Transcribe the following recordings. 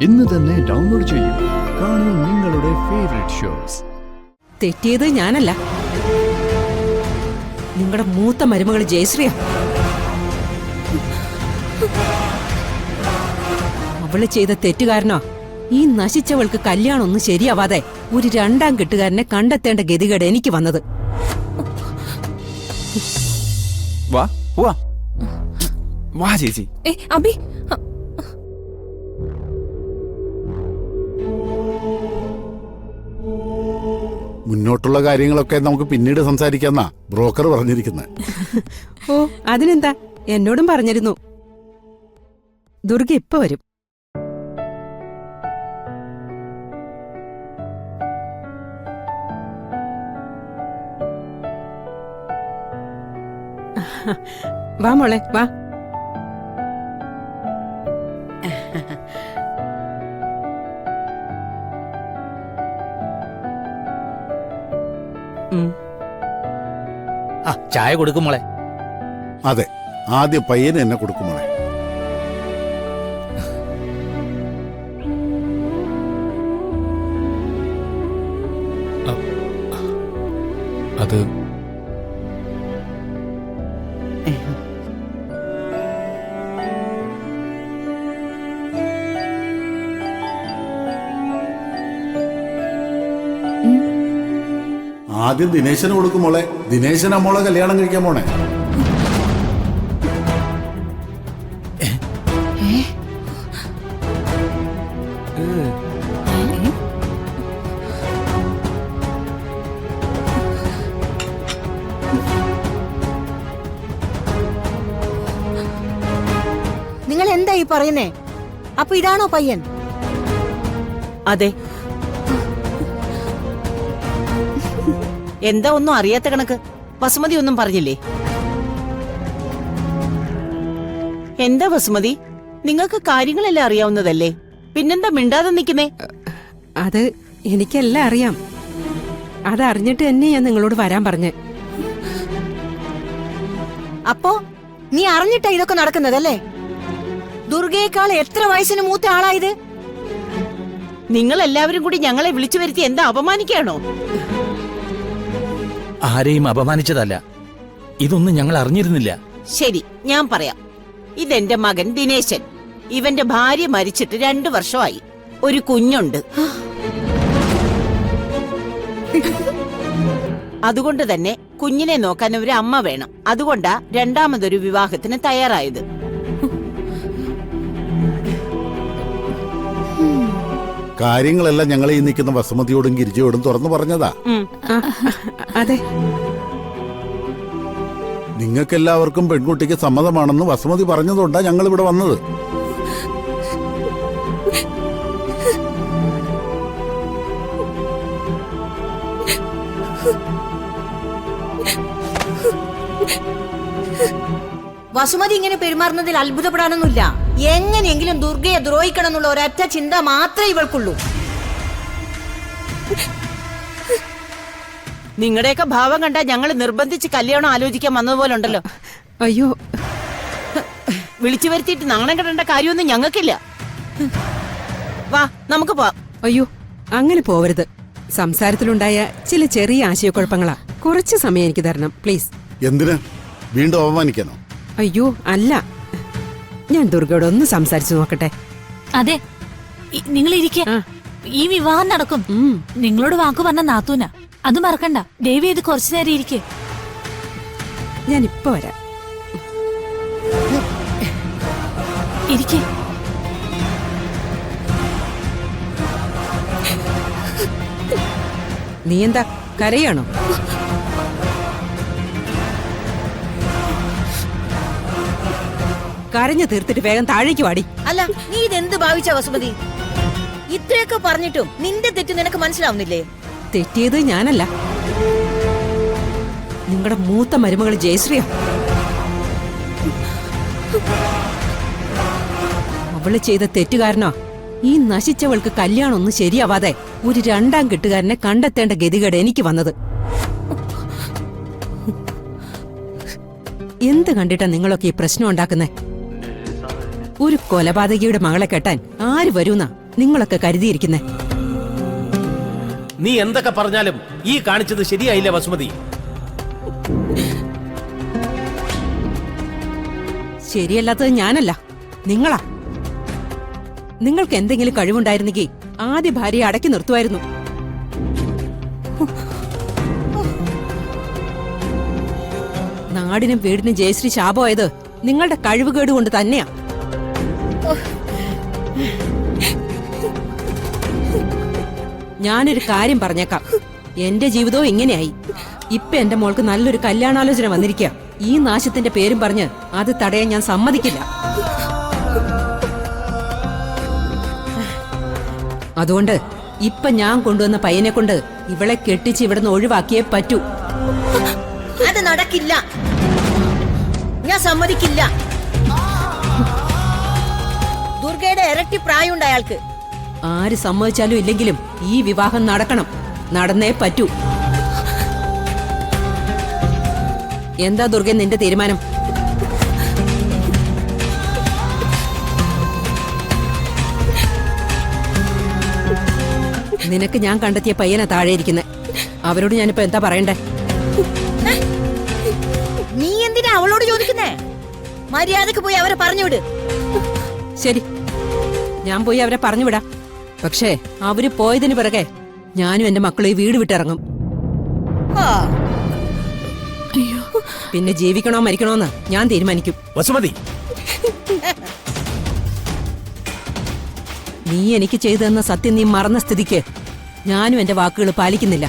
ഇന്ന് തന്നെ ഡൗൺലോഡ് ചെയ്യൂ. കാണൂ നിങ്ങളുടെ ഫേവറേറ്റ് ഷോസ്. തെറ്റിയത് ഞാനല്ല, നിങ്ങളുടെ മൂത്ത മരുമകൾ ജയശ്രീയ. അവള് ചെയ്ത തെറ്റുകാരനോ ഈ നശിച്ചവൾക്ക് കല്യാണം ഒന്നും ശരിയാവാതെ ഒരു രണ്ടാം കെട്ടുകാരനെ കണ്ടെത്തേണ്ട ഗതികേട് എനിക്ക് വന്നത്. വാ വാ വാ ചേച്ചി. അബി, മുന്നോട്ടുള്ള കാര്യങ്ങളൊക്കെ നമുക്ക് പിന്നീട് സംസാരിക്കാന്നാ ബ്രോക്കർ പറഞ്ഞിരിക്കുന്നത്. ഓ അതിനെന്താ, എന്നോടും പറഞ്ഞിരുന്നു. ദുർഗ ഇപ്പൊ വരും. വാ മോളെ വാ. ചായ കൊടുക്കും മോളെ. അതെ, ആദ്യം പയ്യന് എന്നെ കൊടുക്കുമോളെ. അത് ആദ്യം ദിനേശന് കൊടുക്കുമോളെ. ദിനേശനാ മോളെ കല്യാണം കഴിക്കാൻ പോണേ. നിങ്ങൾ എന്താ ഈ പറയുന്നേ? അപ്പൊ ഇതാണോ പയ്യൻ? അതെ. എന്താ ഒന്നും അറിയാത്ത കണക്ക്? വസുമതി ഒന്നും പറഞ്ഞില്ലേ? എന്താ വസുമതി, നിങ്ങൾക്ക് കാര്യങ്ങളെല്ലാം അറിയാവുന്നതല്ലേ, പിന്നെന്താ മിണ്ടാതെ നിൽക്കുന്നേ? അത് എനിക്കെല്ലാം അറിയാം. അതറിഞ്ഞിട്ട് തന്നെ ഞാൻ നിങ്ങളോട് വരാൻ പറഞ്ഞേ. അപ്പോ നീ അറിഞ്ഞിട്ടാ ഇതൊക്കെ നടക്കുന്നതല്ലേ? ദുർഗയേക്കാൾ എത്ര വയസ്സിന് മൂത്ത ആളായത്? നിങ്ങൾ എല്ലാവരും കൂടി ഞങ്ങളെ വിളിച്ചു വരുത്തി എന്താ അപമാനിക്കാണോ? ആരെയും അപമാനിച്ചതല്ല, ഇതൊന്നും ഞങ്ങൾ അറിഞ്ഞിരുന്നില്ല. ശരി, ഞാൻ പറയാം. ഇതെന്റെ മകൻ ദിനേശൻ. ഇവന്റെ ഭാര്യ മരിച്ചിട്ട് 2 വർഷമായി. ഒരു കുഞ്ഞുണ്ട്. അതുകൊണ്ട് തന്നെ കുഞ്ഞിനെ നോക്കാൻ ഒരു അമ്മ വേണം. അതുകൊണ്ടാ രണ്ടാമതൊരു വിവാഹത്തിന് തയ്യാറായത്. കാര്യങ്ങളെല്ലാം ഞങ്ങൾ ഈ നിൽക്കുന്ന വസുമതിയോടും ഗിരിജയോടും തുറന്നു പറഞ്ഞതാ. അതെ, നിങ്ങൾക്കെല്ലാവർക്കും പെൺകുട്ടിക്ക് സമ്മതമാണെന്ന് വസുമതി പറഞ്ഞതുകൊണ്ടാ ഞങ്ങൾ ഇവിടെ വന്നത്. വസുമതി ഇങ്ങനെ പെരുമാറുന്നതിൽ അത്ഭുതപ്പെടാനൊന്നുമില്ല. എങ്ങനെയെങ്കിലും ദുർഗയെ ദ്രോഹിക്കണം എന്നുള്ള ഒരൊറ്റ ചിന്ത മാത്രമേ ഇവൾക്കുള്ളൂ. നിങ്ങളുടെയൊക്കെ ഭാവം കണ്ടാ ഞങ്ങൾ നിർബന്ധിച്ച് കല്യാണം ആലോചിക്കാൻ വന്നതുപോലെ ഉണ്ടല്ലോ. അയ്യോ, വിളിച്ചു വരുത്തിയിട്ട് നാണം കെടേണ്ട കാര്യമൊന്നും ഞങ്ങൾക്കില്ല. വാ, നമുക്ക് പോവാം. അയ്യോ, അങ്ങനെ പോവരുത്. സംസാരത്തിലുണ്ടായ ചില ചെറിയ ആശയക്കുഴപ്പങ്ങളാ. കുറച്ച് സമയം എനിക്ക് തരണം പ്ലീസ്. എന്തിന് വീണ്ടും അപമാനിക്കാനോ? അയ്യോ അല്ല, ഞാൻ ദുർഗയോട് ഒന്ന് സംസാരിച്ചു നോക്കട്ടെ. അതെ, നിങ്ങൾ ഇരിക്കെ. ഈ വിവാഹം നടക്കും. നിങ്ങളോട് വാക്കു പറഞ്ഞ നാത്തൂന, അത് മറക്കണ്ട. ദേവി ഇത് കുറച്ചു നേരം ഇരിക്കെ. ഞാൻ ഇപ്പൊ വരാം. ഇരിക്കെ. നീ എന്താ കരയാണോ? കരഞ്ഞു തീർത്തിട്ട് വേഗം താഴേക്ക് വാടി. അല്ല, നീ ഇതെന്ത് ഭാവിച്ച വസുമതി? ഇത്രയൊക്കെ പറഞ്ഞിട്ടും നിന്റെ തെറ്റ് നിനക്ക് മനസ്സിലാവുന്നില്ലേ? തെറ്റിയത് ഞാനല്ല, നിങ്ങളുടെ മൂത്ത മരുമകൾ ജയശ്രീയ. അവള് ചെയ്ത തെറ്റുകാരനോ ഈ നശിച്ചവൾക്ക് കല്യാണം ഒന്നും ശരിയാവാതെ ഒരു രണ്ടാം കെട്ടുകാരനെ കണ്ടെത്തേണ്ട ഗതികേട് എനിക്ക് വന്നത്. എന്ത് കണ്ടിട്ടാ നിങ്ങളൊക്കെ ഈ പ്രശ്നം ഉണ്ടാക്കുന്നേ? ഒരു കൊലപാതകിയുടെ മകളെ കെട്ടാൻ ആര് വരൂന്നാ നിങ്ങളൊക്കെ കരുതിയിരിക്കുന്നേ? നീ എന്തൊക്കെ പറഞ്ഞാലും ഈ കാണിച്ചത് ശരിയായില്ല വസുമതി. ശരിയല്ലാത്തത് ഞാനല്ല, നിങ്ങളാ. നിങ്ങൾക്ക് എന്തെങ്കിലും കഴിവുണ്ടായിരുന്നെങ്കിൽ ആദ്യ ഭാര്യയെ അടക്കി നിർത്തുമായിരുന്നു. നാടിനും വീടിനും ജയശ്രീ ശാപമായത് നിങ്ങളുടെ കഴിവുകേട് കൊണ്ട് തന്നെയാ. ഞാനൊരു കാര്യം പറഞ്ഞേക്കാം, എന്റെ ജീവിതവും ഇങ്ങനെയായി. ഇപ്പൊ എന്റെ മോൾക്ക് നല്ലൊരു കല്യാണാലോചന വന്നിരിക്കുക. ഈ നാശത്തിന്റെ പേരും പറഞ്ഞ് അത് തടയാൻ ഞാൻ സമ്മതിക്കില്ല. അതുകൊണ്ട് ഇപ്പൊ ഞാൻ കൊണ്ടുവന്ന പയ്യനെ കൊണ്ട് ഇവളെ കെട്ടിച്ച് ഇവിടുന്ന് ഒഴിവാക്കിയേ പറ്റൂ. അത് നടക്കില്ല, ഞാൻ സമ്മതിക്കില്ല. ദുർഗയുടെ ഇരട്ടി പ്രായമുണ്ട് അയാൾക്ക്. ആര് സമ്മതിച്ചാലും ഇല്ലെങ്കിലും ഈ വിവാഹം നടക്കണം, നടന്നേ പറ്റൂ. എന്താ ദുർഗ നിന്റെ തീരുമാനം? നിനക്ക് ഞാൻ കണ്ടെത്തിയ പയ്യനെ താഴെ ഇരിക്കുന്നെ. അവരോട് ഞാനിപ്പോ എന്താ പറയണ്ടേ? നീ എന്തിനാ അവളോട് ചോദിക്കുന്നേ? മര്യാദക്ക് പോയി അവരെ പറഞ്ഞുവിട്. ശരി, ഞാൻ പോയി അവരെ പറഞ്ഞുവിടാം. പക്ഷേ അവര് പോയതിന് പിറകെ ഞാനും എന്റെ മക്കളും ഈ വീട് വിട്ടിറങ്ങും. പിന്നെ ജീവിക്കണോ മരിക്കണോന്ന് ഞാൻ തീരുമാനിക്കും. വസുമതി, നീ എനിക്ക് ചെയ്തു തന്ന സത്യം നീ മറന്ന സ്ഥിതിക്ക് ഞാനും എന്റെ വാക്കുകൾ പാലിക്കുന്നില്ല.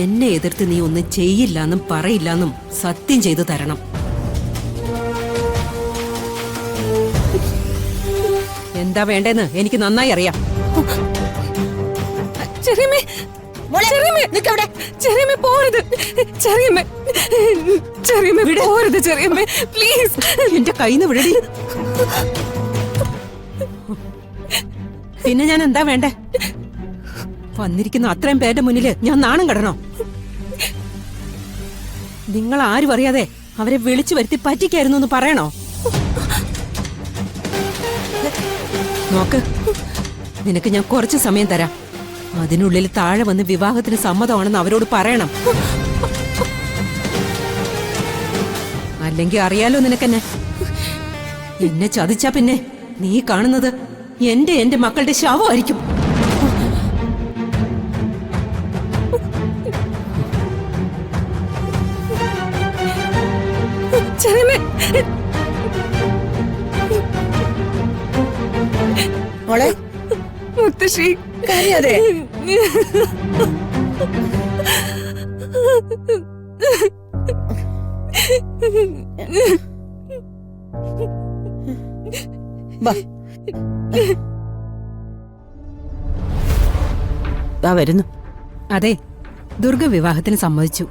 എന്നെ എതിർത്ത് നീ ഒന്നും ചെയ്യില്ലെന്നും പറയില്ലെന്നും സത്യം ചെയ്തു തരണം. എന്താ വേണ്ടെന്ന് എനിക്ക് നന്നായി അറിയാം. എന്റെ കയ്യിന്ന് വിടടി. പിന്നെ ഞാൻ എന്താ വേണ്ടേ? വന്നിരിക്കുന്ന അത്രയും പേരുടെ മുന്നില് ഞാൻ നാണം കെടണോ? നിങ്ങൾ ആരും അറിയാതെ അവരെ വിളിച്ചു വരുത്തി പറ്റിക്കായിരുന്നു എന്ന് പറയണോ? നോക്ക്, നിനക്ക് ഞാൻ കുറച്ച് സമയം തരാം. അതിനുള്ളിൽ താഴെ വന്ന് വിവാഹത്തിന് സമ്മതമാണെന്ന് അവരോട് പറയണം. അല്ലെങ്കിൽ അറിയാലോ നിനക്കെന്നെ. എന്നെ ചതിച്ചാ പിന്നെ നീ കാണുന്നത് എന്റെ മക്കളുടെ ശവമായിരിക്കും. മോളെ മുത്തശ്ശി കരയാതെ. വരുന്നു. അതെ, ദുർഗ വിവാഹത്തിന് സമ്മതിച്ചു.